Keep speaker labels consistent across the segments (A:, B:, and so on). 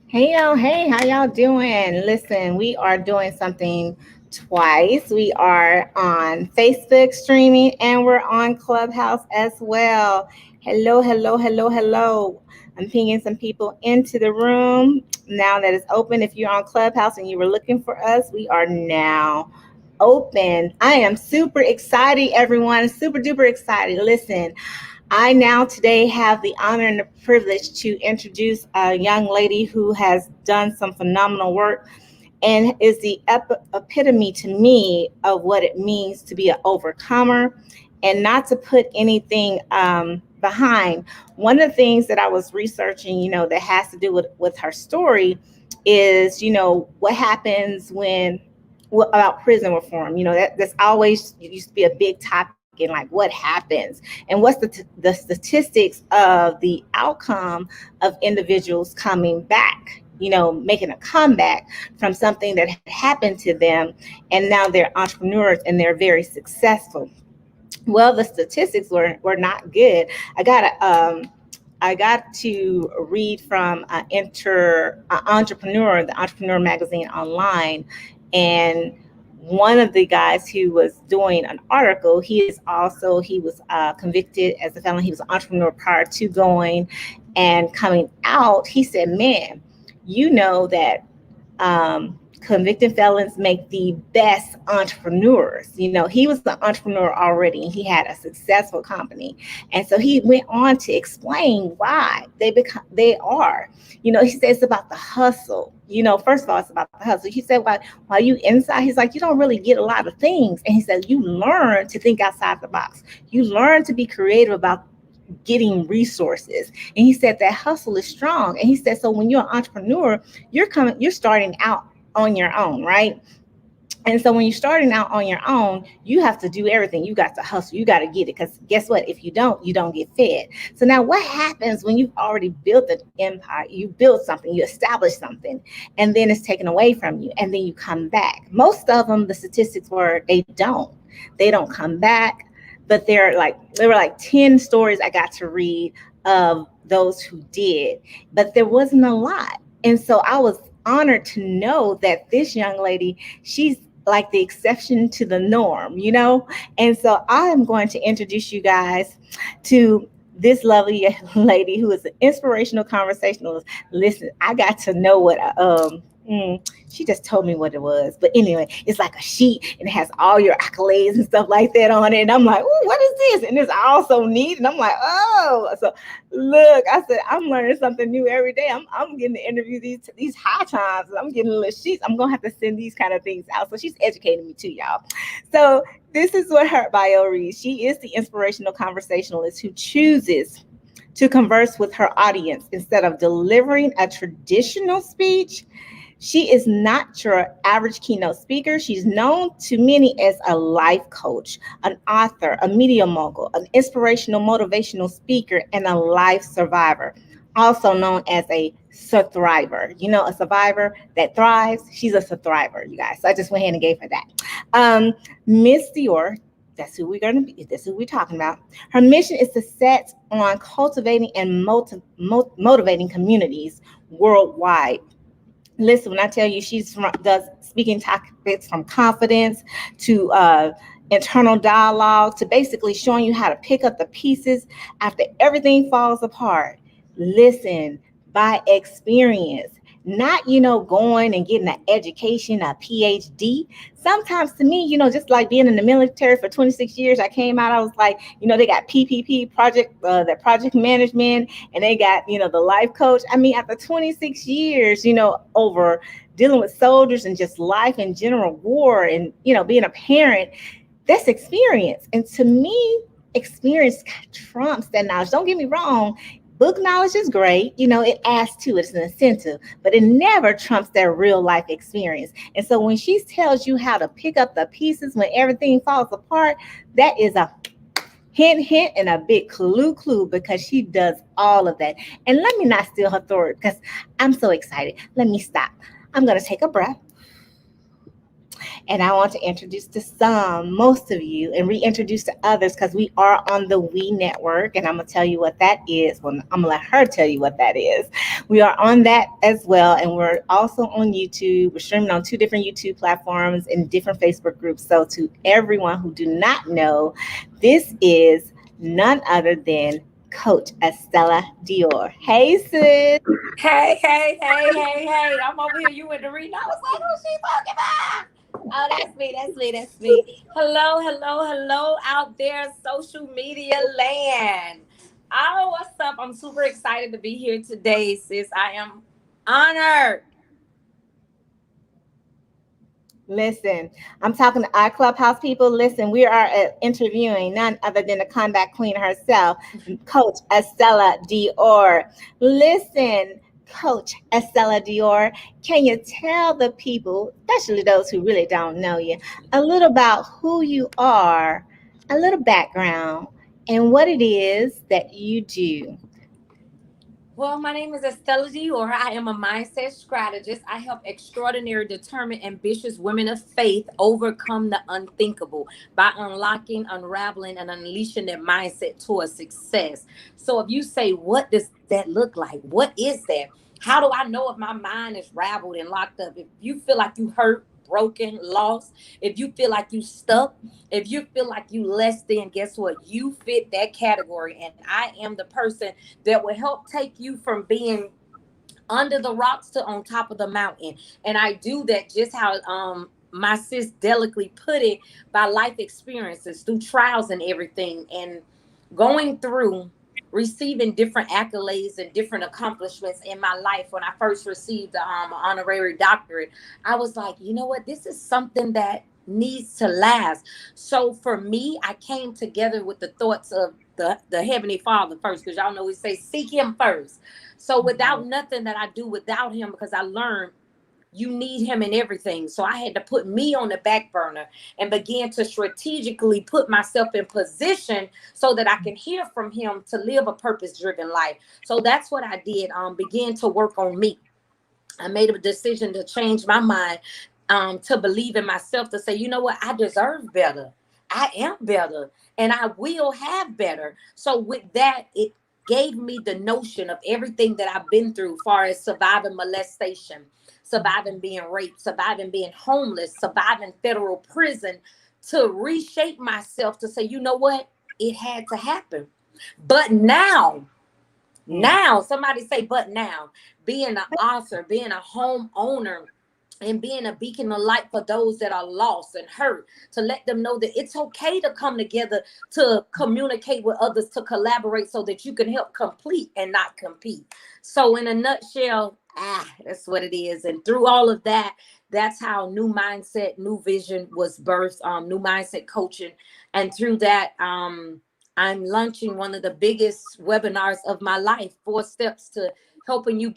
A: Hey y'all, hey, how y'all doing? Listen, we are doing something twice. We are on Facebook streaming and we're on Clubhouse as well. Hello, hello, hello, hello. I'm pinging some people into the room now that it's open. If you're on Clubhouse and you were looking for us, we are now open. I am super excited, everyone. Super duper excited. Listen, I now today have the honor and the privilege to introduce a young lady who has done some phenomenal work and is the epitome to me of what it means to be an overcomer and not to put anything behind. One of the things that I was researching, that has to do with her story is, what happens when about prison reform. That's always used to be a big topic, and like what happens and what's the statistics of the outcome of individuals coming back, making a comeback from something that happened to them, and now they're entrepreneurs and they're very successful. Well, the statistics were not good. I got to read from Entrepreneur, the Entrepreneur magazine online, and one of the guys who was doing an article, he was convicted as a felon. He was an entrepreneur prior to going and coming out. He said, "Man, you know that." Convicted felons make the best entrepreneurs. He was an entrepreneur already and he had a successful company. And so he went on to explain why they are. He said it's about the hustle. First of all, it's about the hustle. He said, while you inside, he's like, you don't really get a lot of things. And he said, you learn to think outside the box. You learn to be creative about getting resources. And he said that hustle is strong. And he said, so when you're an entrepreneur, you're starting out on your own, right? And so when you're starting out on your own, you have to do everything. You got to hustle. You got to get it. Because guess what? If you don't get fed. So now what happens when you've already built an empire? You build something, you establish something, and then it's taken away from you. And then you come back. Most of them, the statistics were they don't come back. But there were like 10 stories I got to read of those who did. But there wasn't a lot. And so I was honored to know that this young lady, she's like the exception to the norm, And so I am going to introduce you guys to this lovely lady who is an inspirational conversationalist. Listen, I got to know what she just told me what it was. But anyway, it's like a sheet and it has all your accolades and stuff like that on it. And I'm like, oh, what is this? And it's all so neat. And I'm like, oh. So look, I said, I'm learning something new every day. I'm getting to interview these high times. I'm getting little sheets. I'm going to have to send these kind of things out. So she's educating me too, y'all. So this is what her bio reads. She is the inspirational conversationalist who chooses to converse with her audience instead of delivering a traditional speech. She is not your average keynote speaker. She's known to many as a life coach, an author, a media mogul, an inspirational motivational speaker, and a life survivor, also known as a thriver. A survivor that thrives. She's a thriver, you guys. So I just went ahead and gave her that. Miss Dior, that's who we're going to be. That's who we're talking about. Her mission is to set on cultivating and motivating communities worldwide. Listen, when I tell you does speaking topics from confidence to internal dialogue to basically showing you how to pick up the pieces after everything falls apart. Listen, by experience, not, going and getting an education, a PhD. Sometimes to me, just like being in the military for 26 years, I came out, I was like, they got PPP project, the project management, and they got, the life coach. I mean, after 26 years, over dealing with soldiers and just life in general, war and, being a parent, that's experience. And to me, experience trumps that knowledge. Don't get me wrong. book knowledge is great. It adds to it. It's an incentive, but it never trumps their real life experience. And so when she tells you how to pick up the pieces when everything falls apart, that is a hint, hint, and a big clue, clue, because she does all of that. And let me not steal her thunder because I'm so excited. Let me stop. I'm going to take a breath. And I want to introduce to most of you, and reintroduce to others because we are on the We Network. And I'm going to tell you what that is. Well, I'm going to let her tell you what that is. We are on that as well. And we're also on YouTube. We're streaming on 2 different YouTube platforms and different Facebook groups. So to everyone who do not know, this is none other than Coach Estella Dior. Hey, sis.
B: Hey. I'm over here. You in the reading. I was like, who's she talking about? Oh, that's me. Hello out there, social media land. Oh, what's up? I'm super excited to be here today, sis. I am honored.
A: Listen, I'm talking to our clubhouse people. Listen, we are interviewing none other than the comeback queen herself, Coach Estella Dior. Listen, Coach Estella Dior, can you tell the people, especially those who really don't know you, a little about who you are, a little background, and what it is that you do?
B: Well, my name is Estella Dior. I am a mindset strategist. I help extraordinary, determined, ambitious women of faith overcome the unthinkable by unlocking, unraveling, and unleashing their mindset towards success. So if you say, what does that look like? What is that? How do I know if my mind is raveled and locked up? If you feel like you hurt, broken, lost, if you feel like you stuck, if you feel like you less than, guess what? You fit that category. And I am the person that will help take you from being under the rocks to on top of the mountain. And I do that just how my sis delicately put it, by life experiences, through trials and everything, and going through receiving different accolades and different accomplishments in my life. When I first received the honorary doctorate, I was like, you know what, this is something that needs to last. So for me, I came together with the thoughts of the Heavenly Father first, because y'all know we say seek him first. So without nothing that I do without him, because I learned you need him in everything. So I had to put me on the back burner and begin to strategically put myself in position so that I can hear from him to live a purpose-driven life. So that's what I did. Begin to work on me. I made a decision to change my mind, to believe in myself, to say, you know what, I deserve better. I am better, and I will have better. So with that, it gave me the notion of everything that I've been through, far as surviving molestation, surviving being raped, surviving being homeless, surviving federal prison, to reshape myself to say, you know what, it had to happen. But now, somebody say, but now, being an author, being a homeowner, and being a beacon of light for those that are lost and hurt, to let them know that it's okay to come together, to communicate with others, to collaborate, so that you can help complete and not compete. So in a nutshell, that's what it is. And through all of that, that's how New Mindset, New Vision was birthed, New Mindset Coaching. And through that, I'm launching one of the biggest webinars of my life, 4 steps to helping you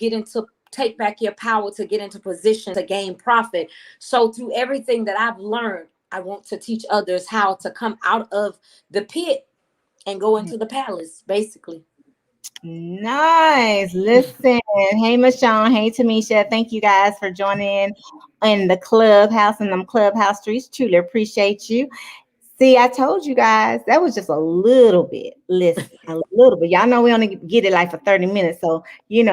B: take back your power, to get into position to gain profit. So through everything that I've learned, I want to teach others how to come out of the pit and go into the palace, basically.
A: Nice. Listen. Hey, Michonne. Hey, Tamisha. Thank you guys for joining in the clubhouse and them clubhouse streets. Truly appreciate you. See, I told you guys that was just a little bit. Listen, a little bit. Y'all know we only get it like for 30 minutes. So,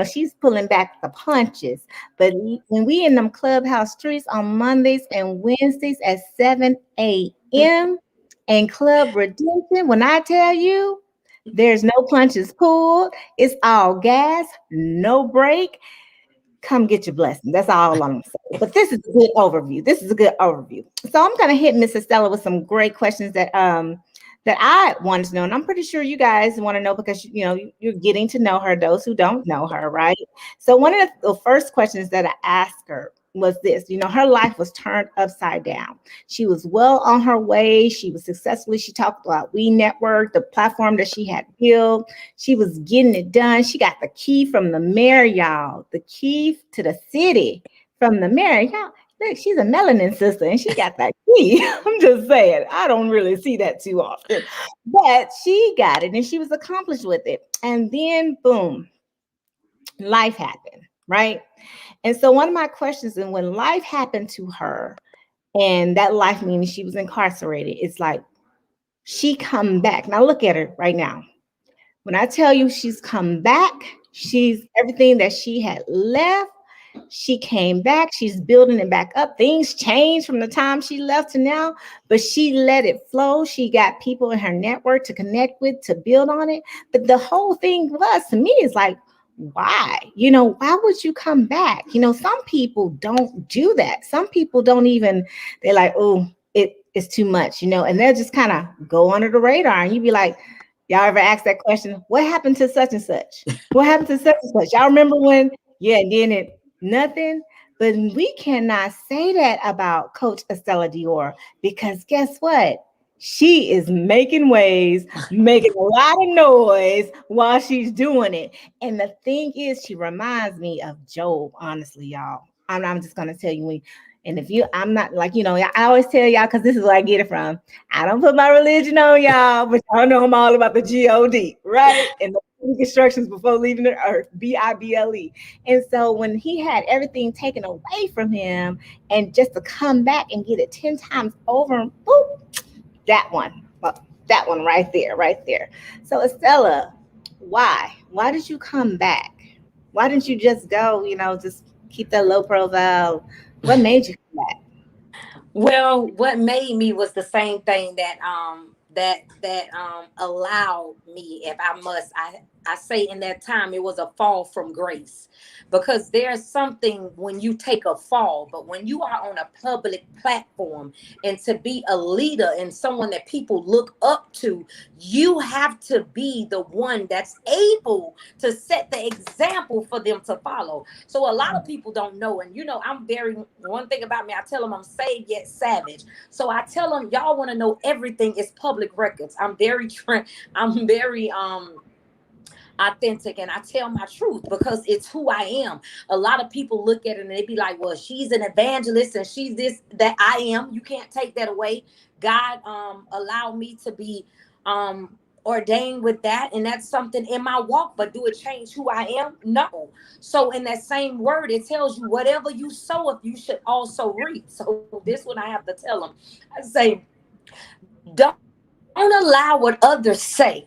A: she's pulling back the punches. But when we in them clubhouse streets on Mondays and Wednesdays at 7 a.m. and Club Redemption, when I tell you, there's no punches pulled. It's all gas, no break. Come get your blessing. That's all I'm saying. But this is a good overview. So I'm going to hit Miss Estella with some great questions that I wanted to know, and I'm pretty sure you guys want to know, because you're getting to know her. Those who don't know her, right? So one of the first questions that I asked her was this. Her life was turned upside down. She was well on her way. She was successfully, she talked about We Network, the platform that she had built. She was getting it done. She got the key from the mayor, y'all, the key to the city from the mayor. Y'all, look, she's a melanin sister and she got that key. I'm just saying, I don't really see that too often, but she got it and she was accomplished with it. And then boom, life happened, right? And so one of my questions, and when life happened to her, and that life meaning she was incarcerated, it's like she come back. Now look at her right now. When I tell you she's come back, she's everything that she had left. She came back. She's building it back up. Things changed from the time she left to now, but she let it flow. She got people in her network to connect with, to build on it. But the whole thing was, to me, is like, why? Why would you come back? Some people don't do that. Some people don't even, they're like, oh, it's too much, and they'll just kind of go under the radar. And you'd be like, y'all ever ask that question? What happened to such and such? What happened to such and such? Y'all remember when? Yeah, and then nothing. But we cannot say that about Coach Estella Dior, because guess what? She is making waves, making a lot of noise while she's doing it. And the thing is, she reminds me of Job, honestly, y'all. I'm just going to tell you, and if I'm not like, I always tell y'all, because this is where I get it from. I don't put my religion on y'all, but y'all know I'm all about the God, right? And the instructions before leaving the earth, Bible. And so when he had everything taken away from him, and just to come back and get it 10 times over, boop, that one, that one right there, right there. So Estella, why? Why did you come back? Why didn't you just go, just keep that low profile? What made you come back?
B: Well, what made me was the same thing that allowed me, if I must, I say in that time it was a fall from grace, because there's something when you take a fall, but when you are on a public platform and to be a leader and someone that people look up to, you have to be the one that's able to set the example for them to follow. So a lot of people don't know, and I'm very, one thing about me, I tell them I'm saved yet savage. So I tell them, y'all want to know everything is public records. I'm very authentic, and I tell my truth because it's who I am. A lot of people look at it and they be like, well, she's an evangelist and she's this, that. I am. You can't take that away. God allowed me to be ordained with that, and that's something in my walk. But do it change who I am? No. So in that same word, it tells you whatever you sow, if you should also reap. So this one I have to tell them. I say, don't allow what others say.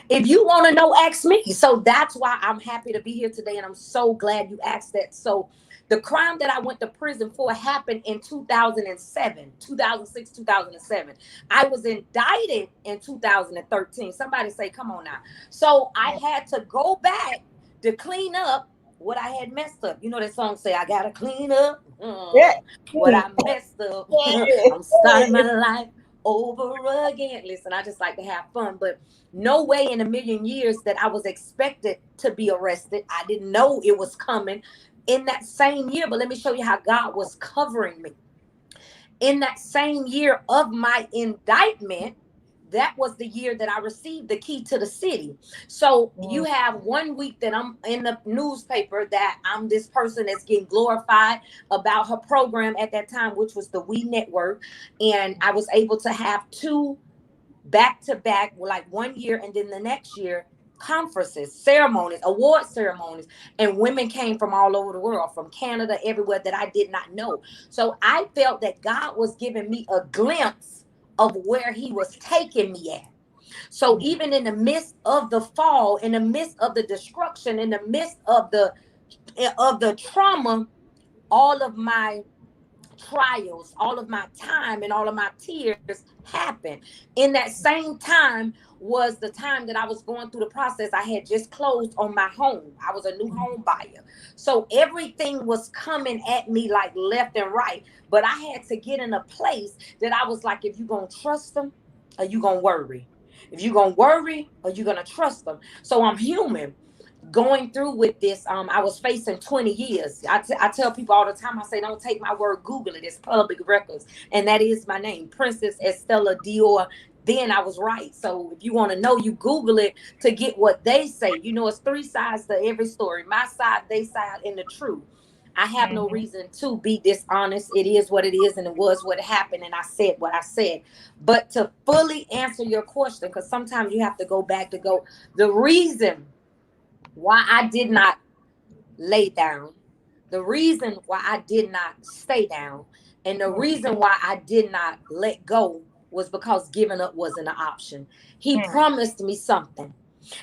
B: If you want to know, ask me. So that's why I'm happy to be here today, and I'm so glad you asked that. So the crime that I went to prison for happened in 2007, 2006, 2007. I was indicted in 2013. Somebody say, come on now. So I had to go back to clean up what I had messed up. You know that song say, I gotta clean up what I messed up. I'm starting my life over again. Listen, I just like to have fun, but no way in a million years that I was expected to be arrested. I didn't know it was coming in that same year, but let me show you how God was covering me. In that same year of my indictment, that was the year that I received the key to the city. So you have 1 week that I'm in the newspaper that I'm this person that's getting glorified about her program at that time, which was the We Network. And I was able to have 2 back-to-back, like 1 year and then the next year, conferences, ceremonies, award ceremonies, and women came from all over the world, from Canada, everywhere that I did not know. So I felt that God was giving me a glimpse of where he was taking me at. So even in the midst of the fall, in the midst of the destruction, in the midst of the trauma, all of my trials, all of my time and all of my tears happened. In that same time was the time that I was going through the process. I had just closed on my home. I was a new home buyer. So everything was coming at me like left and right. But I had to get in a place that I was like, if you're going to trust them, or you going to worry? If you're going to worry, or you going to trust them? So I'm human. going through with this, I was facing 20 years. I tell people all the time, I say, don't take my word, Google it. It's public records. And that is my name, Princess Estella Dior. Then I was right. So if you want to know, you Google it to get what they say. You know, it's three sides to every story. My side, they side, and the truth. I have no reason to be dishonest. It is what it is, and it was what happened, and I said what I said. But to fully answer your question, because sometimes you have to go back to go, the reason why I did not lay down, the reason why I did not stay down, and the reason why I did not let go was because giving up wasn't an option. He promised me something.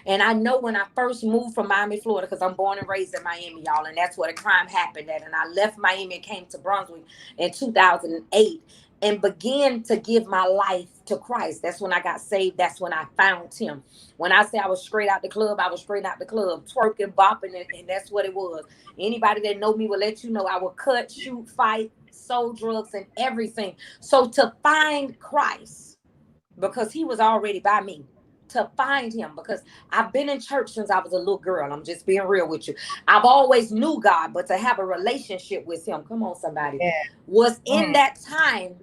B: And I know when I first moved from Miami, Florida, because I'm born and raised in Miami, y'all, and that's where the crime happened at. And I left Miami and came to Brunswick in 2008 and began to give my life to Christ. That's when I got saved. That's when I found him. When I say I was straight out the club, I was straight out the club, twerking, bopping, and that's what it was. Anybody that know me will let you know I would cut, shoot, fight, sold drugs, and everything. So to find Christ, because he was already by me, to find him, because I've been in church since I was a little girl. I'm just being real with you. I've always knew God, but to have a relationship with him, come on, somebody, was in that time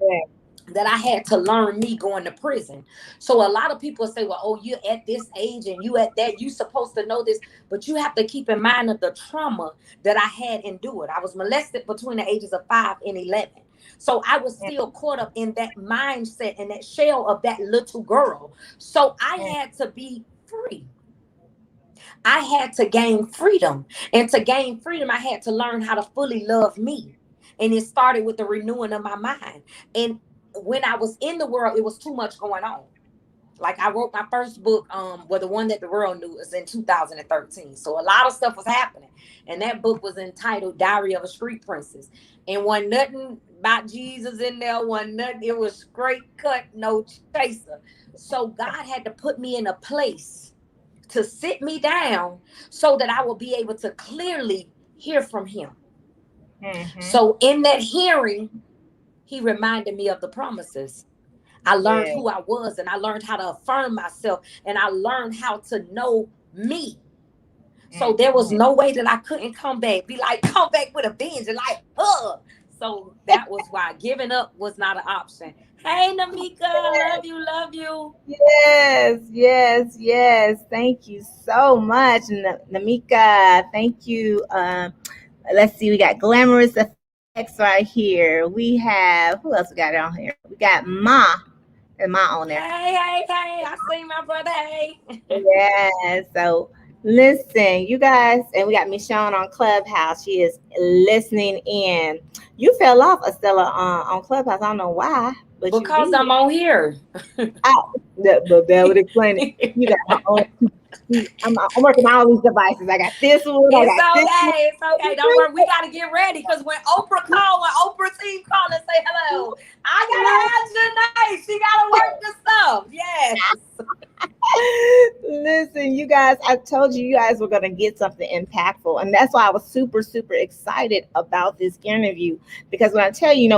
B: that I had to learn me going to prison. So a lot of people say, well, oh, you're at this age and you at that, you supposed to know this, but you have to keep in mind of the trauma that I had endured. I was molested between the ages of 5 and 11. So I was still caught up in that mindset and that shell of that little girl. So I had to be free. I had to gain freedom. And to gain freedom, I had to learn how to fully love me. And it started with the renewing of my mind. And when I was in the world, it was too much going on. Like I wrote my first book, well, the one that the world knew, was in 2013. So a lot of stuff was happening. And that book was entitled Diary of a Street Princess. And wasn't nothing about Jesus in there, wasn't nothing. It was straight cut, no chaser. So God had to put me in a place to sit me down so that I will be able to clearly hear from him. So in that hearing, he reminded me of the promises. I learned who I was, and I learned how to affirm myself, and I learned how to know me. So there was no way that I couldn't come back, come back with a vengeance, So that was why giving up was not an option. Hey, ℚeMequa, love you.
A: Yes. Thank you so much, ℚeMequa. Thank you. Let's see, we got Glamorous Effects right here. We have, who else we got on here? We got Ma. And Ma on there.
B: Hey, I see my brother. Hey.
A: Yeah, so listen, you guys, and we got Michonne on Clubhouse. She is listening in. You fell off, Estella, on Clubhouse. I don't know why, but
B: because I'm on here.
A: That would explain it. You got my own. I'm working on all these devices. I got this one.
B: It's okay. Don't worry. We got to get ready because when Oprah team call and say hello, I got to have Janae. She got to work the stuff. Yes.
A: Listen, you guys, I told you guys were going to get something impactful. And that's why I was super, super excited about this interview. Because when I tell you,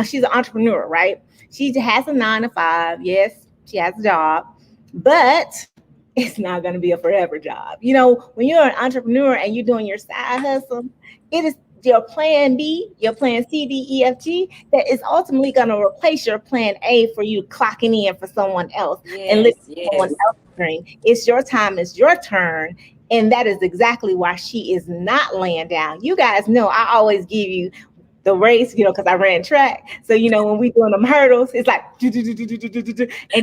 A: she's an entrepreneur, right? She has a 9 to 5. Yes, she has a job. But it's not going to be a forever job. When you're an entrepreneur and you're doing your side hustle, it is your plan B, your plan C, D, E, F, G, that is ultimately going to replace your plan A for you clocking in for someone else and living someone else's dream. It's your time, it's your turn. And that is exactly why she is not laying down. You guys know I always give you the race, because I ran track. So, when we doing them hurdles, it's like, and then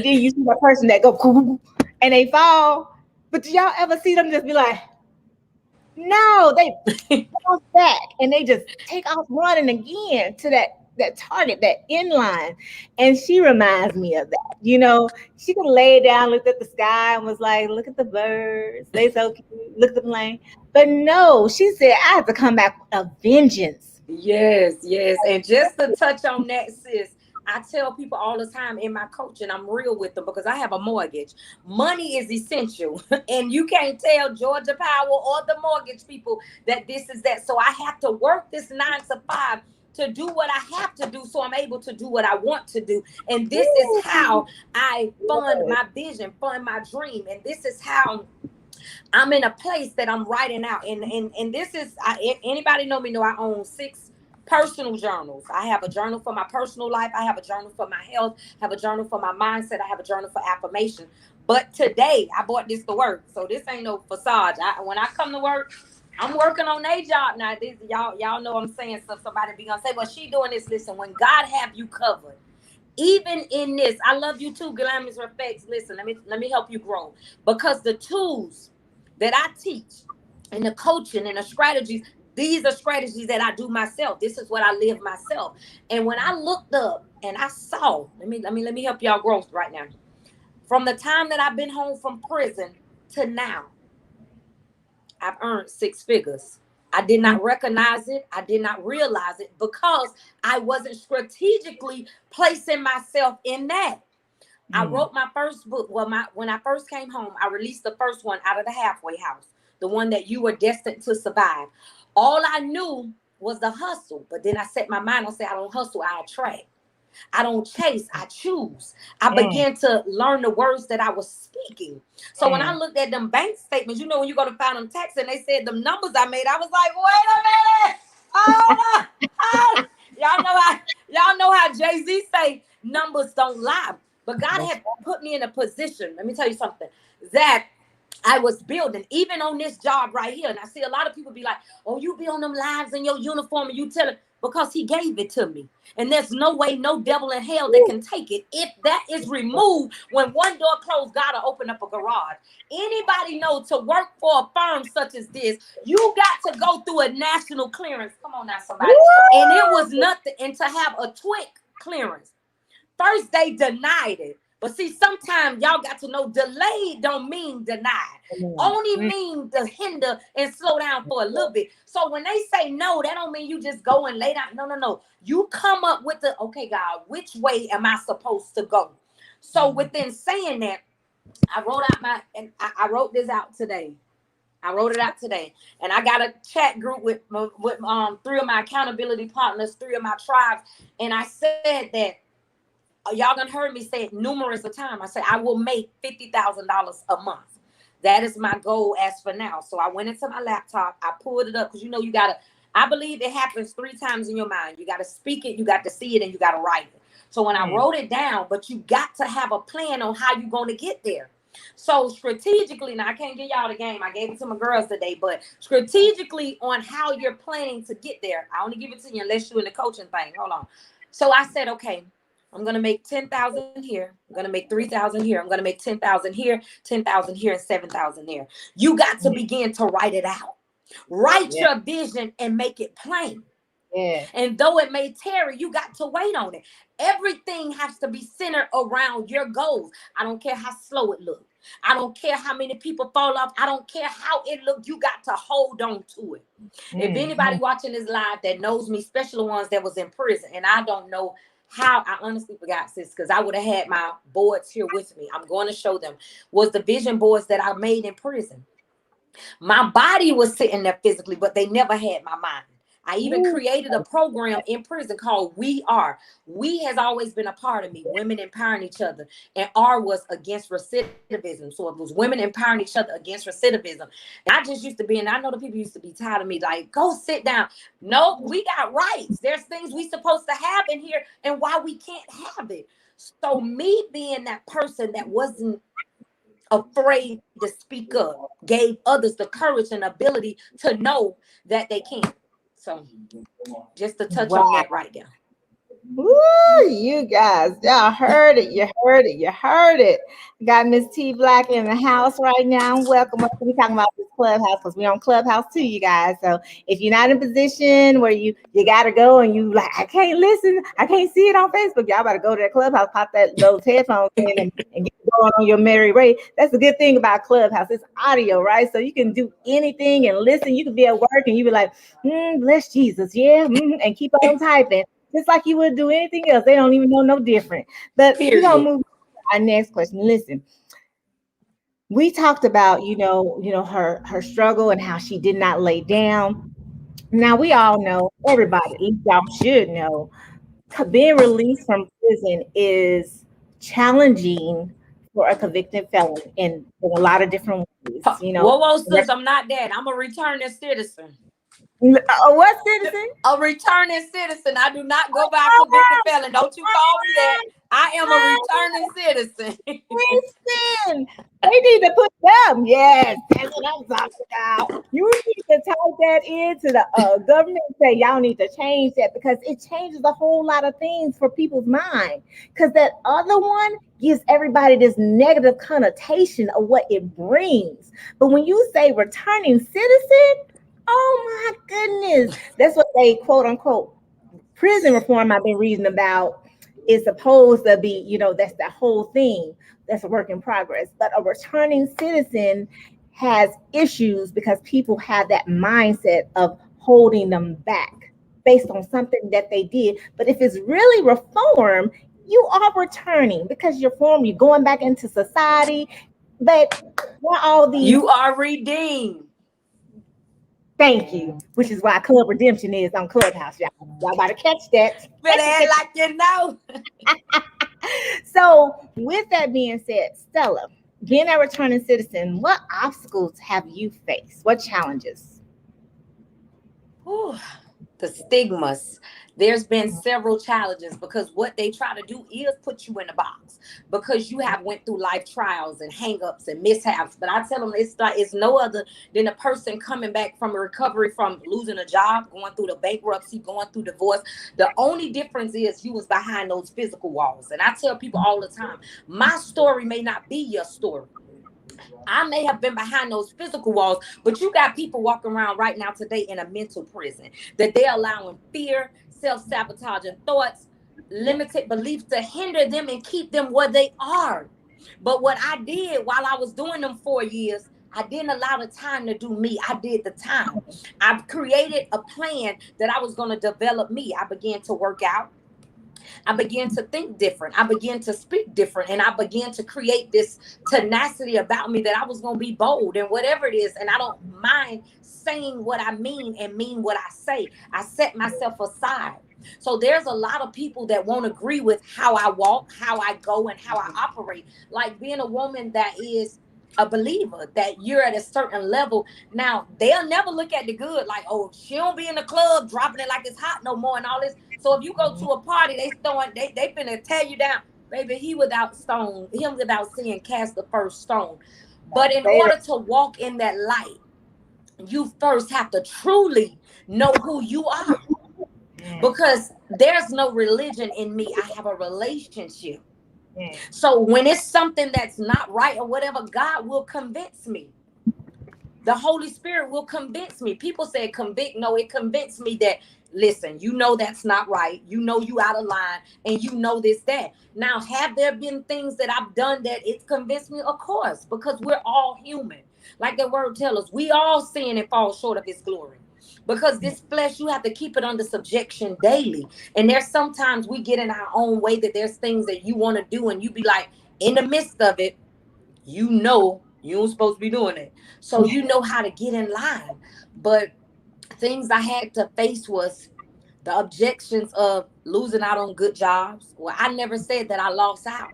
A: you see that person that go, and they fall. But do y'all ever see them just be like, no, they bounce back and they just take off running again to that target, that end line. And she reminds me of that. She could lay down, looked at the sky and was like, look at the birds. They so cute. Look at the plane. But no, she said, I have to come back with a vengeance.
B: Yes. And just to touch on that, sis, I tell people all the time in my coaching, I'm real with them because I have a mortgage. Money is essential. And you can't tell Georgia Power or the mortgage people that this is that. So I have to work this 9 to 5 to do what I have to do so I'm able to do what I want to do. And this is how I fund my vision, fund my dream. And this is how I'm in a place that I'm writing out. And this is, anybody know me know I own 6 personal journals. I have a journal for my personal life. I have a journal for my health. I have a journal for my mindset. I have a journal for affirmation. But today I bought this to work. So this ain't no facade. When I come to work, I'm working on a job now. This, y'all know I'm saying stuff. Somebody be gonna say, well, she doing this. Listen, when God have you covered, even in this, I love you too, Glamorous Effects. Listen, let me help you grow. Because the tools that I teach and the coaching and the strategies, these are strategies that I do myself. This is what I live myself. And when I looked up and I saw, let me help y'all grow right now. From the time that I've been home from prison to now, I've earned 6 figures. I did not recognize it. I did not realize it because I wasn't strategically placing myself in that. I wrote my first book. Well, when I first came home, I released the first one, Out of the Halfway House, the one that you were destined to survive. All I knew was the hustle. But then I set my mind, I said, I don't hustle, I attract. I don't chase, I choose. I began to learn the words that I was speaking. So when I looked at them bank statements, you know, when you go to find them tax and they said them numbers I made, I was like, wait a minute. Oh, y'all know how Jay-Z say numbers don't lie. But God had put me in a position. Let me tell you something. That I was building, even on this job right here. And I see a lot of people be like, oh, you be on them lives in your uniform and you tell it, because he gave it to me. And there's no way, no devil in hell that can take it. If that is removed, when one door closed, God will open up a garage. Anybody know to work for a firm such as this, you got to go through a national clearance. Come on now, somebody. And it was nothing. And to have a TWIC clearance, first they denied it. But see, sometimes y'all got to know delayed don't mean denied. Only mean to hinder and slow down for a little bit. So when they say no, that don't mean you just go and lay down. No. You come up with the, okay, God, which way am I supposed to go? So within saying that, I wrote this out today. I wrote it out today. And I got a chat group with 3 of my accountability partners, 3 of my tribes. And I said that, y'all done heard me say it numerous of times. I said, I will make $50,000 a month. That is my goal as for now. So I went into my laptop. I pulled it up because, you know, you got to, I believe it happens 3 times in your mind. You got to speak it, you got to see it, and you got to write it. So when I wrote it down, but you got to have a plan on how you're going to get there. So strategically, now I can't give y'all the game. I gave it to my girls today, but strategically on how you're planning to get there. I only give it to you unless you're in the coaching thing. Hold on. So I said, okay, I'm going to make 10,000 here. I'm going to make 3,000 here. I'm going to make 10,000 here, 10,000 here, and 7,000 there. You got to begin to write it out. Write your vision and make it plain. Yeah. And though it may tarry, you got to wait on it. Everything has to be centered around your goals. I don't care how slow it looks. I don't care how many people fall off. I don't care how it looks. You got to hold on to it. If anybody watching this live that knows me, especially the ones that was in prison, and I don't know how, I honestly forgot, sis, because I would have had my boards here with me. I'm going to show them. Was the vision boards that I made in prison. My body was sitting there physically, but they never had my mind. I even created a program in prison called We Are. We has always been a part of me, women empowering each other. And R was against recidivism. So it was women empowering each other against recidivism. And I just used to be, and I know the people used to be tired of me, like, go sit down. No, we got rights. There's things we supposed to have in here and why we can't have it. So me being that person that wasn't afraid to speak up, gave others the courage and ability to know that they can. So just to touch on that right there.
A: Woo, you guys, y'all heard it. You heard it. You heard it. Got Miss T Black in the house right now. Welcome. We're talking about this Clubhouse because we're on Clubhouse too, you guys. So if you're not in a position where you got to go and you like, I can't listen, I can't see it on Facebook, y'all better go to that Clubhouse, pop those headphones in and get going on your merry way. That's the good thing about Clubhouse. It's audio, right? So you can do anything and listen. You can be at work and you be like, bless Jesus, yeah, and keep on typing. Just like you would do anything else. They don't even know no different. But we're going to move to our next question. Listen, we talked about, her struggle and how she did not lay down. Now, we all know, everybody, at least y'all should know, being released from prison is challenging for a convicted felon in a lot of different ways, you know.
B: Whoa, sis, I'm not that. I'm a returning citizen.
A: What citizen?
B: A returning citizen. I do not go by convicted felon. Don't you call me that. I am a returning citizen.
A: Listen, they need to put them. Yes, that's what I'm talking about. You need to type that into the government and say y'all need to change that, because it changes a whole lot of things for people's mind. Because that other one gives everybody this negative connotation of what it brings. But when you say returning citizen, oh my goodness, that's what they quote unquote prison reform I've been reading about is supposed to be, you know, that's the whole thing. That's a work in progress. But a returning citizen has issues because people have that mindset of holding them back based on something that they did. But if it's really reform, you are returning because you're formed, you're going back into society. But why all these?
B: You are redeemed.
A: Thank you. Which is why Club Redemption is on Clubhouse, y'all. Y'all better catch that.
B: Better like you know.
A: So, with that being said, Stella, being a returning citizen, what obstacles have you faced? What challenges?
B: Ooh, the stigmas. There's been several challenges because what they try to do is put you in a box because you have went through life trials and hangups and mishaps. But I tell them it's no other than a person coming back from a recovery from losing a job, going through the bankruptcy, going through divorce. The only difference is you was behind those physical walls. And I tell people all the time, my story may not be your story. I may have been behind those physical walls, but you got people walking around right now today in a mental prison that they're allowing fear, self-sabotaging thoughts, limited beliefs to hinder them and keep them where they are. But what I did while I was doing them 4 years, I didn't allow the time to do me. I did the time. I created a plan that I was going to develop me. I began to work out. I began to think different. I began to speak different. And I began to create this tenacity about me that I was going to be bold and whatever it is. And I don't mind saying what I mean and mean what I say. I set myself aside. So there's a lot of people that won't agree with how I walk, how I go, and how I operate. Like being a woman that is a believer, that you're at a certain level. Now, they'll never look at the good, like, oh, she don't be in the club dropping it like it's hot no more and all this. So if you go to a party, they finna tear you down. Baby, him without sin cast the first stone. But in order to walk in that light, you first have to truly know who you are. Because there's no religion in me. I have a relationship. So when it's something that's not right or whatever, God will convince me. The Holy Spirit will convince me. People say convict. No, it convinced me that, listen, you know that's not right. You know you out of line and you know this, that. Now, have there been things that I've done that it's convinced me? Of course, because we're all human. Like the word tells us, we all sin and fall short of his glory. Because this flesh, you have to keep it under subjection daily. And there's sometimes we get in our own way that there's things that you want to do and you be like, in the midst of it, you know you ain't supposed to be doing it. So you know how to get in line. But things I had to face was the objections of losing out on good jobs. Well, I never said that I lost out.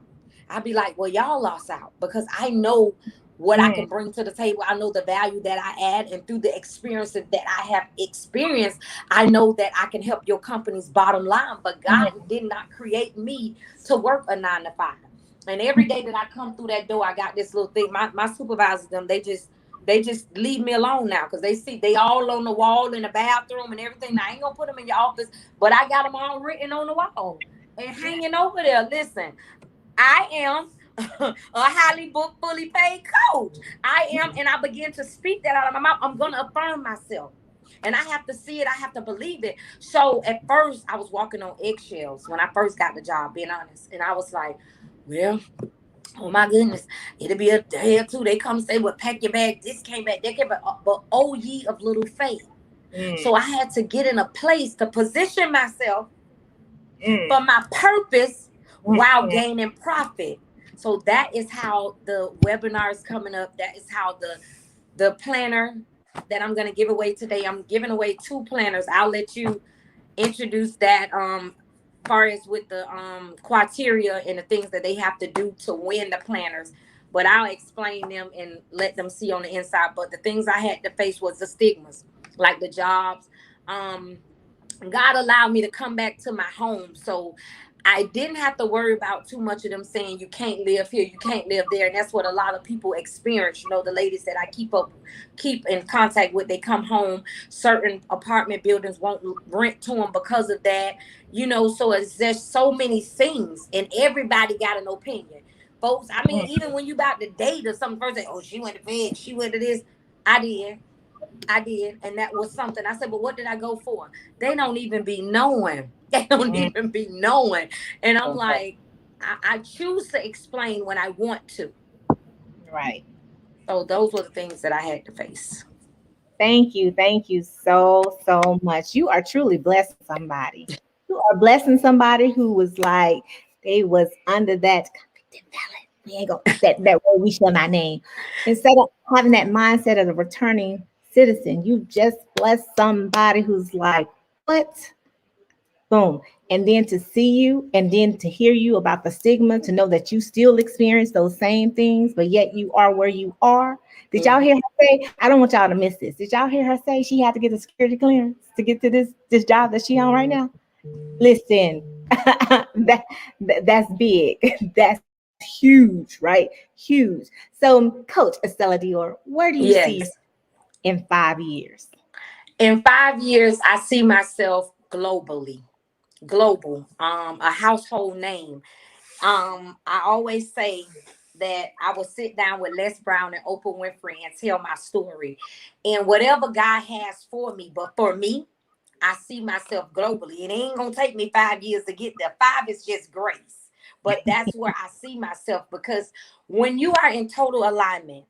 B: I'd be like, well, y'all lost out because I know what I can bring to the table. I know the value that I add, and through the experiences that I have experienced, I know that I can help your company's bottom line. But God did not create me to work a 9 to 5. And every day that I come through that door, I got this little thing. My supervisors, they just leave me alone now because they see they all on the wall in the bathroom and everything. Now, I ain't gonna put them in your office, but I got them all written on the wall and hanging over there. Listen, I am a highly booked, fully paid coach. I am, and I begin to speak that out of my mouth. I'm going to affirm myself. And I have to see it. I have to believe it. So at first, I was walking on eggshells when I first got the job, being honest. And I was like, well, oh my goodness, it'll be a day or two. They come say, well, pack your bag. This came back, that came back. But oh, ye of little faith. So I had to get in a place to position myself for my purpose while gaining profit. So that is how the webinar is coming up. That is how the planner that I'm going to give away today. I'm giving away 2 planners. I'll let you introduce that. far as with the criteria and the things that they have to do to win the planners. But I'll explain them and let them see on the inside. But the things I had to face was the stigmas, like the jobs. God allowed me to come back to my home. So I didn't have to worry about too much of them saying you can't live here, you can't live there. And that's what a lot of people experience. You know, the ladies that I keep in contact with, they come home, certain apartment buildings won't rent to them because of that. You know, so there's so many things and everybody got an opinion. Folks, I mean, even when you about to date or something, first say, oh, she went to bed, she went to this. I did. I did, and that was something. I said, but what did I go for? They don't even be knowing. They don't even be knowing. And I'm like, I choose to explain when I want to.
A: Right.
B: So those were the things that I had to face.
A: Thank you. Thank you so much. You are truly blessing somebody. You are blessing somebody who was like, they was under that convicted felon. We ain't gonna that word we shall not name. Instead of having that mindset of a returning citizen, you just blessed somebody who's like, what? Boom. And then to see you and then to hear you about the stigma, to know that you still experience those same things, but yet you are where you are. Did y'all hear her say, I don't want y'all to miss this. Did y'all hear her say she had to get a security clearance to get to this job that she on right now? Listen, that's big. That's huge, right? Huge. So, Coach Estella Dior, where do you see
B: Yes.
A: in 5 years?
B: In 5 years, I see myself globally, global, a household name. I always say that I will sit down with Les Brown and Oprah Winfrey and tell my story. And whatever God has for me, but for me, I see myself globally. It ain't gonna take me 5 years to get there. 5 is just grace. But that's where I see myself, because when you are in total alignment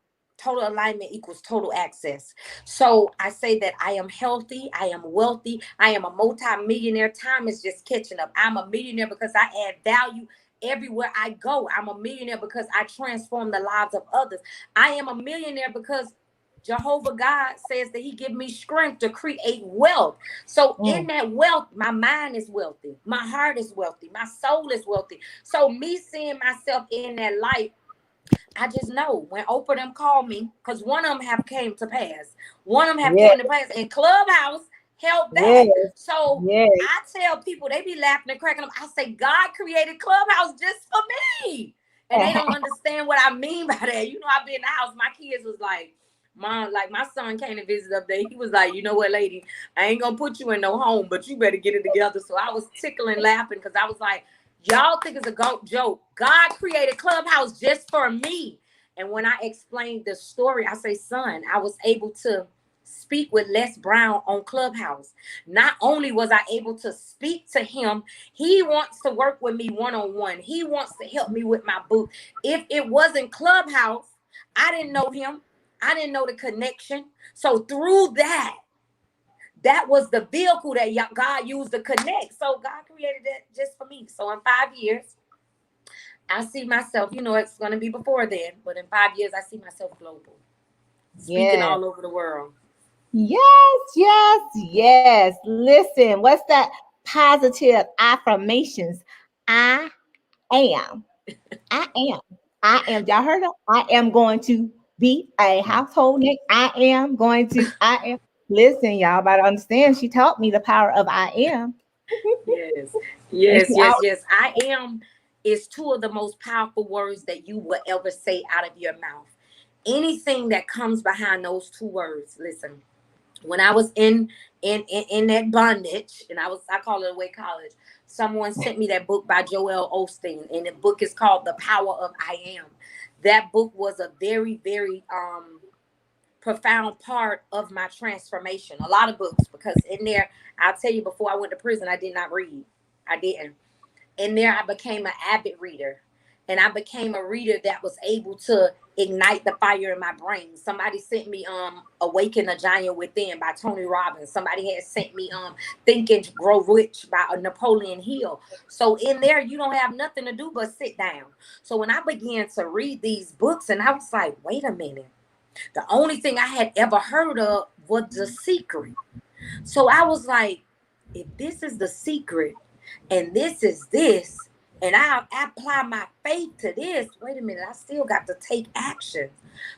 B: equals total access. So I say that I am healthy, I am wealthy, I am a multi-millionaire. Time is just catching up. I'm a millionaire because I add value everywhere I go. I'm a millionaire because I transform the lives of others. I am a millionaire because Jehovah God says that he give me strength to create wealth. So in that wealth, my mind is wealthy, my heart is wealthy, my soul is wealthy. So me seeing myself in that light, I just know when Oprah them called me, because one of them have came to pass. One of them have came to pass, and Clubhouse helped that.
A: Yes.
B: So
A: Yes.
B: I tell people, they be laughing and cracking up. I say, God created Clubhouse just for me. And they don't understand what I mean by that. You know, I be in the house. My kids was like, Mom, like my son came to visit up there. He was like, you know what, lady, I ain't gonna put you in no home, but you better get it together. So I was tickling, laughing, because I was like, y'all think it's a joke. God created Clubhouse just for me. And when I explained the story, I say, son, I was able to speak with Les Brown on Clubhouse. Not only was I able to speak to him, he wants to work with me one-on-one. He wants to help me with my book. If it wasn't Clubhouse, I didn't know him. I didn't know the connection. So through that was the vehicle that God used to connect. So God created that just for me. So in 5 years, I see myself, you know, it's going to be before then, but in 5 years, I see myself global, speaking all over the world.
A: Yes, yes, yes. Listen, what's that positive affirmations? I am. I am. I am. Y'all heard of? I am going to be a household name. I am. Listen, y'all better understand. She taught me the power of I am.
B: Yes,
A: And
B: yes,
A: she
B: yes,
A: always,
B: yes. I am is two of the most powerful words that you will ever say out of your mouth. Anything that comes behind those two words, listen. When I was in that bondage, and I call it away college, someone sent me that book by Joel Osteen, and the book is called The Power of I Am. That book was a very, very profound part of my transformation. A lot of books, because in there, I'll tell you, before I went to prison, I did not read. I didn't. In there, I became an avid reader, and I became a reader that was able to ignite the fire in my brain. Somebody sent me Awaken a Giant Within by Tony Robbins. Somebody had sent me Think and Grow Rich by Napoleon Hill. So in there, you don't have nothing to do but sit down. So when I began to read these books, and I was like, wait a minute. The only thing I had ever heard of was The Secret. So I was like, if this is the secret, and this is this, and I apply my faith to this. Wait a minute, I still got to take action.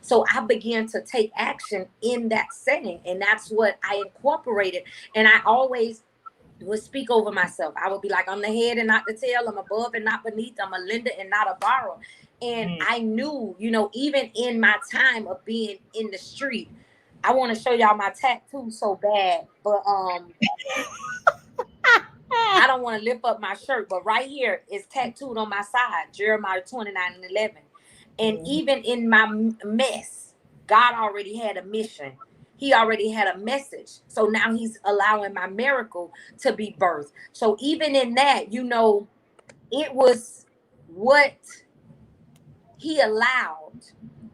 B: So I began to take action in that setting, and that's what I incorporated. And I always would speak over myself. I would be like, I'm the head and not the tail. I'm above and not beneath. I'm a lender and not a borrower. And I knew, you know, even in my time of being in the street, I want to show y'all my tattoo so bad, but I don't want to lift up my shirt, but right here is tattooed on my side, Jeremiah 29:11. And even in my mess, God already had a mission. He already had a message. So now he's allowing my miracle to be birthed. So even in that, you know, it was what he allowed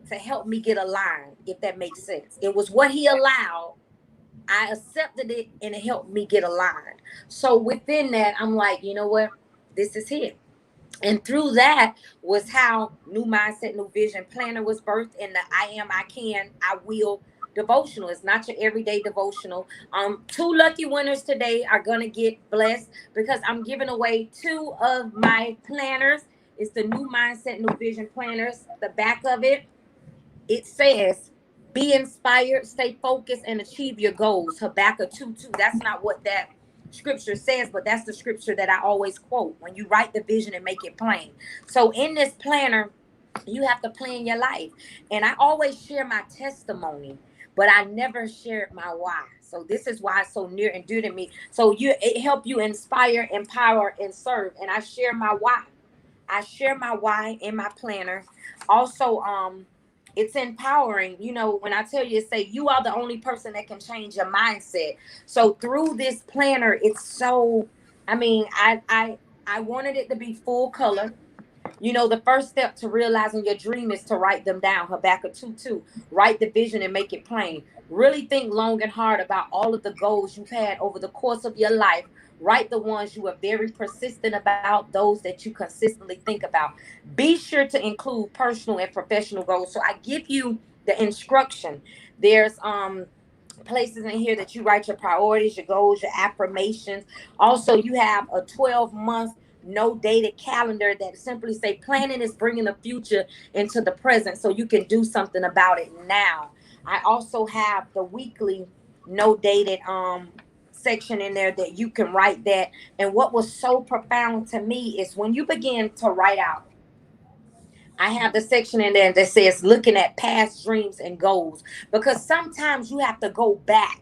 B: to help me get aligned, if that makes sense. It was what he allowed. I accepted it and it helped me get aligned. So within that, I'm like, you know what? This is it. And through that was how New Mindset, New Vision Planner was birthed, and the I Am, I Can, I Will devotional. It's not your everyday devotional. 2 lucky winners today are going to get blessed because I'm giving away 2 of my planners. It's the New Mindset, New Vision Planners. The back of it, it says, be inspired, stay focused, and achieve your goals. Habakkuk 2:2. That's not what that scripture says, but that's the scripture that I always quote when you write the vision and make it plain. So in this planner, you have to plan your life. And I always share my testimony, but I never shared my why. So this is why it's so near and dear to me. So it help you inspire, empower, and serve. And I share my why. I share my why in my planner. Also, it's empowering. You know, when I tell you, say you are the only person that can change your mindset. So through this planner, it's so, I mean, I wanted it to be full color. You know, the first step to realizing your dream is to write them down. Habakkuk 2:2. Write the vision and make it plain. Really think long and hard about all of the goals you've had over the course of your life. Write the ones you are very persistent about, those that you consistently think about. Be sure to include personal and professional goals. So I give you the instruction. There's places in here that you write your priorities, your goals, your affirmations. Also, you have a 12-month no dated calendar that simply say planning is bringing the future into the present so you can do something about it now. I also have the weekly no dated section in there that you can write that. And what was so profound to me is when you begin to write out, I have the section in there that says looking at past dreams and goals, because sometimes you have to go back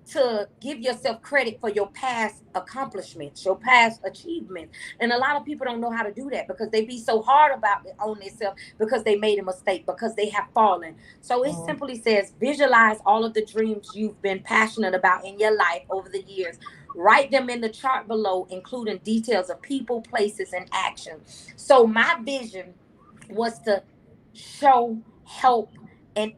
B: to give yourself credit for your past accomplishments, your past achievements. And a lot of people don't know how to do that because they be so hard about it on themselves because they made a mistake, because they have fallen. So it simply says, visualize all of the dreams you've been passionate about in your life over the years. Write them in the chart below, including details of people, places, and action. So my vision was to show, help, and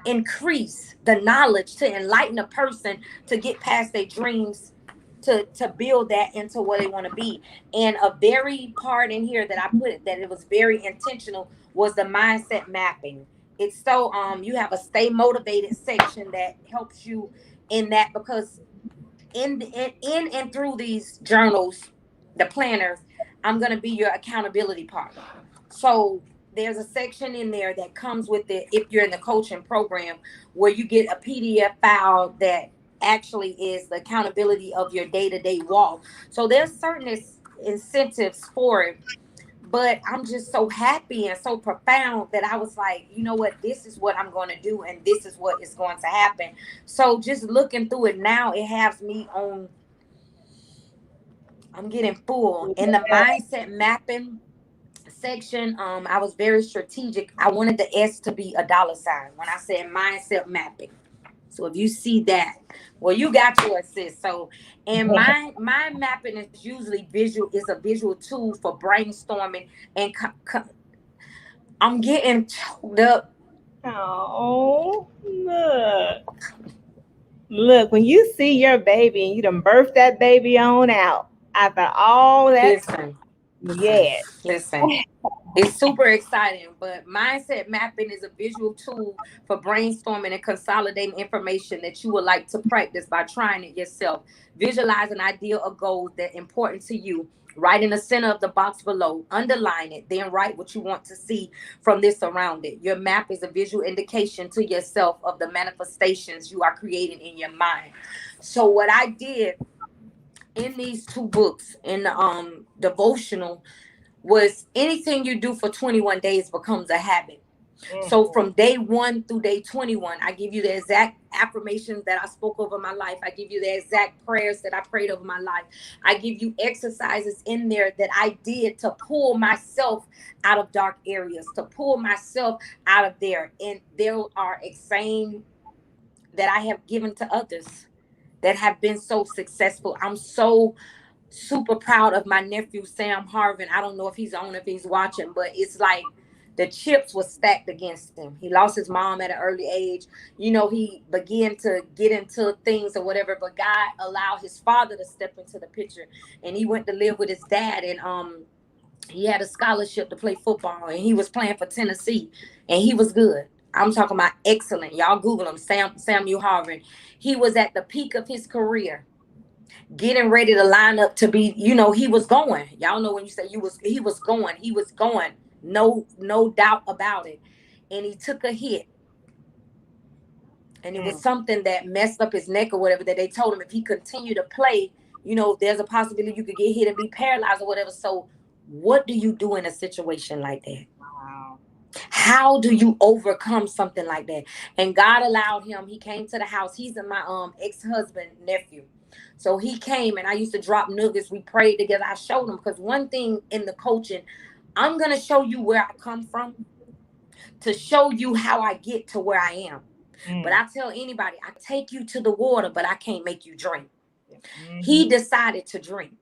B: increase the knowledge to enlighten a person to get past their dreams, to build that into what they want to be. And a very part in here that I put that it was very intentional was the mindset mapping. It's so you have a stay motivated section that helps you in that, because in and through these journals, the planners, I'm going to be your accountability partner. So there's a section in there that comes with it if you're in the coaching program, where you get a PDF file that actually is the accountability of your day-to-day walk. So there's certain incentives for it. But I'm just so happy and so profound that I was like, you know what, this is what I'm going to do, and this is what is going to happen. So just looking through it now, it has me on, I'm getting full. In the mindset mapping section, I was very strategic. I wanted the S to be a $ when I said mindset mapping. So if you see that, well, you got yours, sis. So, and mind mapping is usually a visual tool for brainstorming. And I'm getting choked up.
A: Oh, look, when you see your baby and you done birthed that baby on out after all that.
B: Listen.
A: Yes.
B: Listen. It's super exciting, but mindset mapping is a visual tool for brainstorming and consolidating information that you would like to practice by trying it yourself. Visualize an idea or goal that important to you. Write in the center of the box below, underline it, then write what you want to see from this around it. Your map is a visual indication to yourself of the manifestations you are creating in your mind. So what I did in these two books, in the devotional, was anything you do for 21 days becomes a habit. So from day 1 through day 21, I give you the exact affirmations that I spoke over my life. I give you the exact prayers that I prayed over my life. I give you exercises in there that I did to pull myself out of dark areas, to pull myself out of there. And there are same that I have given to others that have been so successful. I'm so super proud of my nephew Sam Harvin. I don't know if he's on, if he's watching, but it's like the chips were stacked against him. He lost his mom at an early age. You know, he began to get into things or whatever, but God allowed his father to step into the picture, and he went to live with his dad. And he had a scholarship to play football, and he was playing for Tennessee, and he was good. I'm talking about excellent. Y'all Google him, Samuel Harvin. He was at the peak of his career, getting ready to line up to be, you know, he was going. Y'all know when you say he was going, he was going. No doubt about it. And he took a hit. And it was something that messed up his neck or whatever, that they told him if he continued to play, you know, there's a possibility you could get hit and be paralyzed or whatever. So what do you do in a situation like that?
A: Wow.
B: How do you overcome something like that? And God allowed him. He came to the house. He's my ex-husband nephew. So he came, and I used to drop nuggets. We prayed together. I showed him, because one thing in the coaching, I'm going to show you where I come from to show you how I get to where I am. But I tell anybody, I take you to the water, but I can't make you drink. He decided to drink.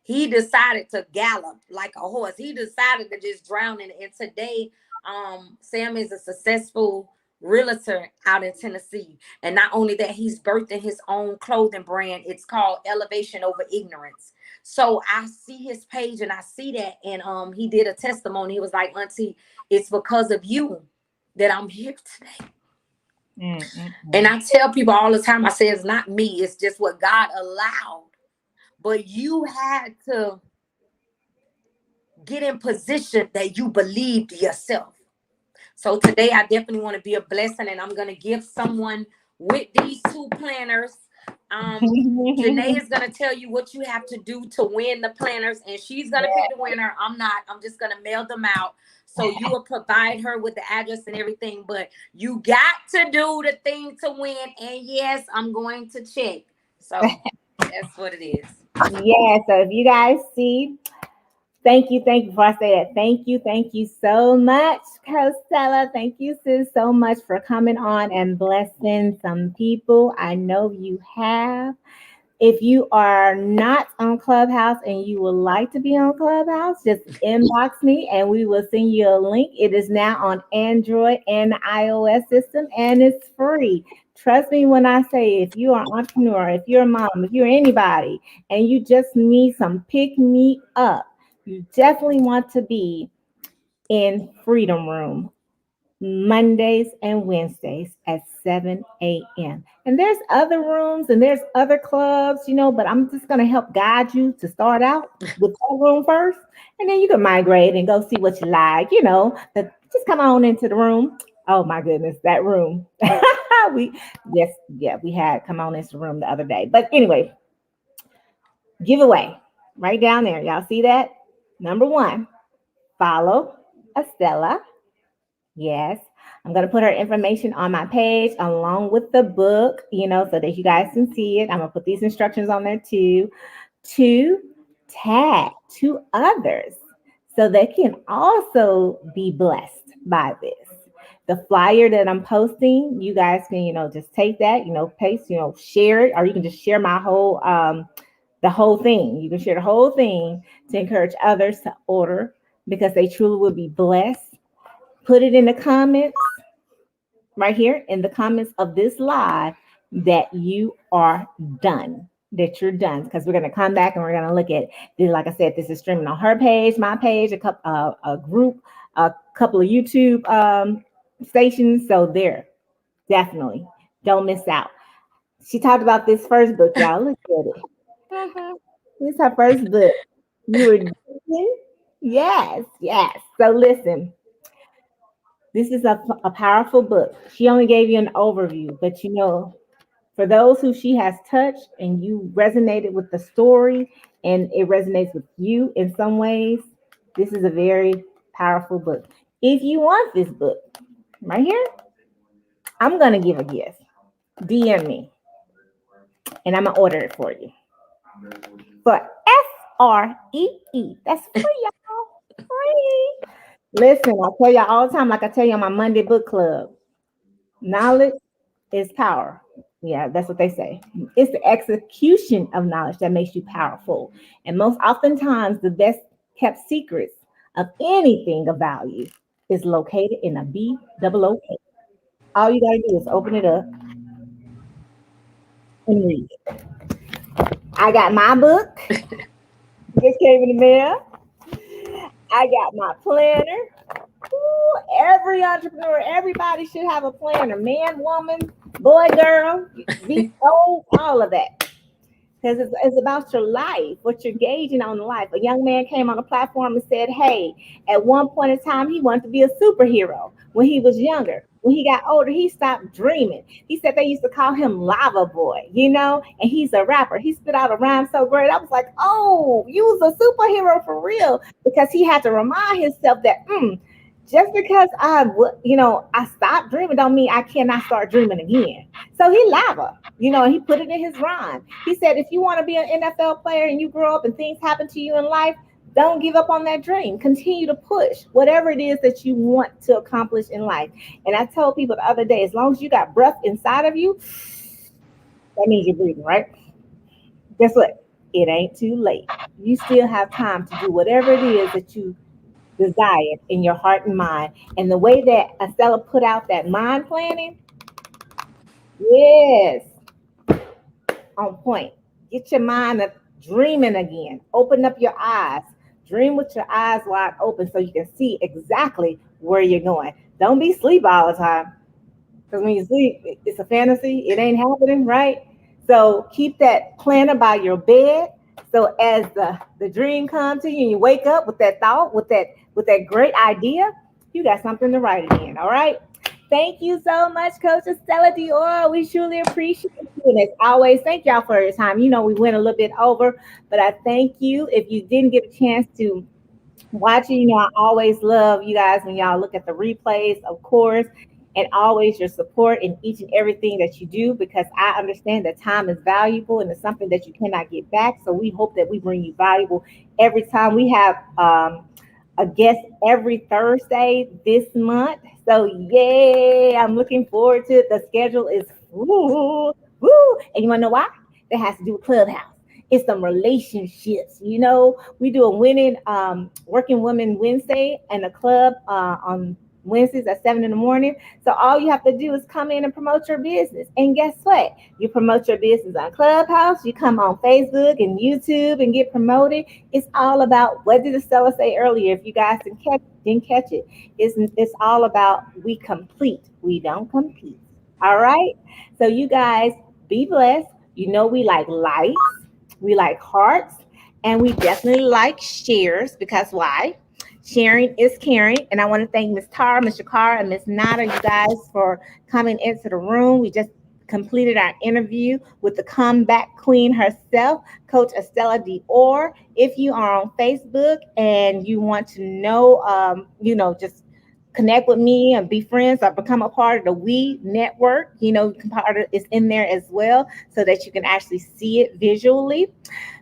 B: He decided to gallop like a horse. He decided to just drown in it. And today, Sam is a successful realtor out in Tennessee. And not only that, he's birthing his own clothing brand. It's called Elevation Over Ignorance. So I see his page and I see that. And he did a testimony. He was like, Auntie, it's because of you that I'm here today. And I tell people all the time, I say, it's not me. It's just what God allowed. But you had to get in position that you believed yourself. So today I definitely want to be a blessing, and I'm going to give someone with these two planners. Janae is going to tell you what you have to do to win the planners, and she's going to pick the winner. I'm not. I'm just going to mail them out. So you will provide her with the address and everything, but you got to do the thing to win. And yes, I'm going to check. So that's what it is.
A: Yeah, so if you guys see, thank you. Before I say that, thank you so much, Coach Stella. Thank you, sis, so much for coming on and blessing some people. I know you have. If you are not on Clubhouse and you would like to be on Clubhouse, just inbox me and we will send you a link. It is now on Android and iOS system, and it's free. Trust me when I say, if you are an entrepreneur, if you're a mom, if you're anybody, and you just need some pick me up, you definitely want to be in Freedom Room Mondays and Wednesdays at 7 a.m. And there's other rooms and there's other clubs, but I'm just going to help guide you to start out with that room first. And then you can migrate and go see what you like, just come on into the room. Oh my goodness, that room. we had come on into the room the other day. But anyway, giveaway right down there. Y'all see that? Number 1, follow Estella. Yes, I'm going to put her information on my page along with the book, so that you guys can see it. I'm going to put these instructions on there too. 2, tag 2 others so they can also be blessed by this. The flyer that I'm posting, you guys can, just take that, paste, share it, or you can just share my whole, the whole thing. You can share the whole thing to encourage others to order, because they truly will be blessed. Put it in the comments right here in the comments of this live that you are done. that you're done, because we're going to come back and we're going to look at this. Like I said, this is streaming on her page, my page, a group, a couple of YouTube stations. So there, definitely don't miss out. She talked about this first book, y'all. Look at it. This is her first book. You were doing? Yes, yes. So listen, this is a powerful book. She only gave you an overview, but you know, for those who she has touched and you resonated with the story and it resonates with you in some ways, this is a very powerful book. If you want this book right here, I'm going to give a gift. DM me and I'm going to order it for you. For FREE. That's free, y'all. Free. Listen, I tell y'all all the time, like I tell you on my Monday book club, knowledge is power. Yeah, that's what they say. It's the execution of knowledge that makes you powerful. And most oftentimes, the best kept secrets of anything of value is located in a BOOK. All you gotta do is open it up and read it. I got my book. Just came in the mail. I got my planner. Ooh, every entrepreneur, everybody should have a planner. Man, woman, boy, girl, be old, all of that. Because it's about your life, what you're gauging on life. A young man came on the platform and said, hey, at one point in time, he wanted to be a superhero when he was younger. When he got older, he stopped dreaming. He said they used to call him Lava Boy, you know, and he's a rapper. He spit out a rhyme so great. I was like, oh, you was a superhero for real, because he had to remind himself that, just because I stopped dreaming don't mean I cannot start dreaming again. So he lava, and he put it in his rhyme. He said, if you want to be an NFL player and you grow up and things happen to you in life, don't give up on that dream. Continue to push whatever it is that you want to accomplish in life. And I told people the other day, as long as you got breath inside of you, that means you're breathing, right? Guess what? It ain't too late. You still have time to do whatever it is that you desire in your heart and mind. And the way that Estella put out that mind planning, yes, on point. Get your mind up dreaming again. Open up your eyes. Dream with your eyes wide open so you can see exactly where you're going. Don't be asleep all the time. Because when you sleep, it's a fantasy. It ain't happening, right? So keep that planner by your bed. So as the dream comes to you and you wake up with that thought, with that great idea, you got something to write it in. All right. Thank you so much, Coach Estella Dior. We truly appreciate you. And as always, thank y'all for your time. We went a little bit over, but I thank you. If you didn't get a chance to watch it, I always love you guys when y'all look at the replays, of course, and always your support in each and everything that you do, because I understand that time is valuable and it's something that you cannot get back. So we hope that we bring you valuable every time. We have a guest every Thursday this month. So yay, I'm looking forward to it. The schedule is woo. And you want to know why? That has to do with Clubhouse. It's some relationships. We do a Working Women Wednesday and a club on Wednesdays at 7 in the morning. So all you have to do is come in and promote your business. And guess what? You promote your business on Clubhouse. You come on Facebook and YouTube and get promoted. It's all about, what did Estella say earlier? If you guys didn't catch it, it's all about we complete. We don't compete. All right. So you guys be blessed. We like likes, we like hearts, and we definitely like shares, because why? Sharing is caring. And I want to thank Miss Tara, Mr. Carr, and Miss Nada, you guys, for coming into the room. We just completed our interview with the comeback queen herself, Coach Estella Dior. If you are on Facebook and you want to know, just connect with me and be friends or become a part of the We Network, part of it's in there as well, so that you can actually see it visually.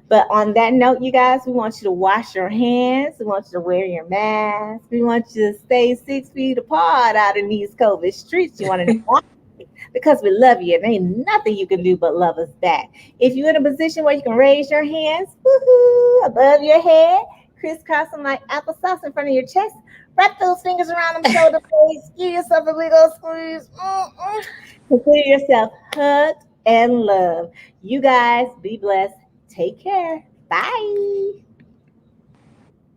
A: But on that note, you guys, we want you to wash your hands. We want you to wear your mask. We want you to stay 6 feet apart out in these COVID streets. You want to because we love you, and ain't nothing you can do but love us back. If you're in a position where you can raise your hands, woohoo, above your head, crisscross them like applesauce in front of your chest, wrap those fingers around them shoulder blades, give yourself a big old squeeze. Consider yourself hugged and love. You guys be blessed. Take care. Bye.